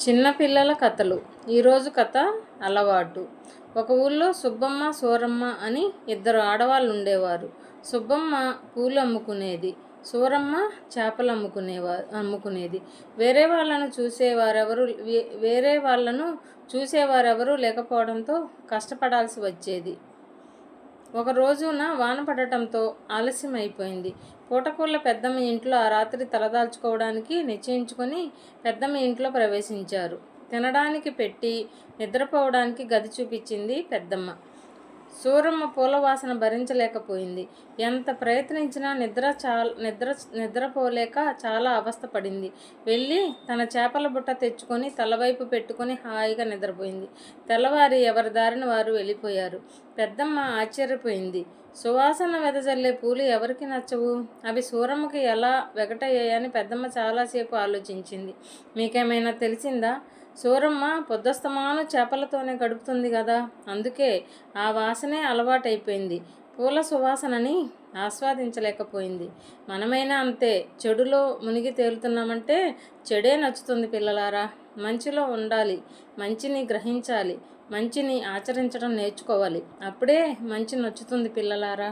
చిన్నపిల్లల కథలు. ఈరోజు కథ అలవాటు. ఒక ఊళ్ళో సుబ్బమ్మ, సూరమ్మ అని ఇద్దరు ఆడవాళ్ళు ఉండేవారు. సుబ్బమ్మ పూలు అమ్ముకునేది, సూరమ్మ చేపలు అమ్ముకునేది. వేరే వాళ్ళను చూసేవారెవరూ లేకపోవడంతో కష్టపడాల్సి వచ్చేది. ఒక రోజున వాన పడటంతో ఆలస్యం అయిపోయింది. పూటకూళ్ళ పెద్దమ్మ ఇంట్లో ఆ రాత్రి తలదాల్చుకోవడానికి నిశ్చయించుకొని పెద్దమ్మ ఇంట్లో ప్రవేశించారు. తినడానికి పెట్టి నిద్రపోవడానికి గది చూపించింది పెద్దమ్మ. సూరమ్మ పూల వాసన భరించలేకపోయింది. ఎంత ప్రయత్నించినా నిద్రపోలేక చాలా అవస్థపడింది. వెళ్ళి తన చేపల బుట్ట తెచ్చుకొని తలవైపు పెట్టుకొని హాయిగా నిద్రపోయింది. తెల్లవారి ఎవరి దారిన వారు వెళ్ళిపోయారు. పెద్దమ్మ ఆశ్చర్యపోయింది. సువాసన వెదజల్లే పూలు ఎవరికి నచ్చవు? అవి సూరమ్మకి ఎలా వెగటయ్యాయని పెద్దమ్మ చాలాసేపు ఆలోచించింది. మీకేమైనా తెలిసిందా? సూరమ్మ పొద్దస్తమాను చేపలతోనే గడుపుతుంది కదా, అందుకే ఆ వాసనే అలవాటైపోయింది. పూల సువాసనని ఆస్వాదించలేకపోయింది. మనమైనా అంతే. చెడులో మునిగి తేలుతున్నామంటే చెడే నచ్చుతుంది. పిల్లలారా, మంచిలో ఉండాలి, మంచిని గ్రహించాలి, మంచిని ఆచరించడం నేర్చుకోవాలి. అప్పుడే మంచి నచ్చుతుంది పిల్లలారా.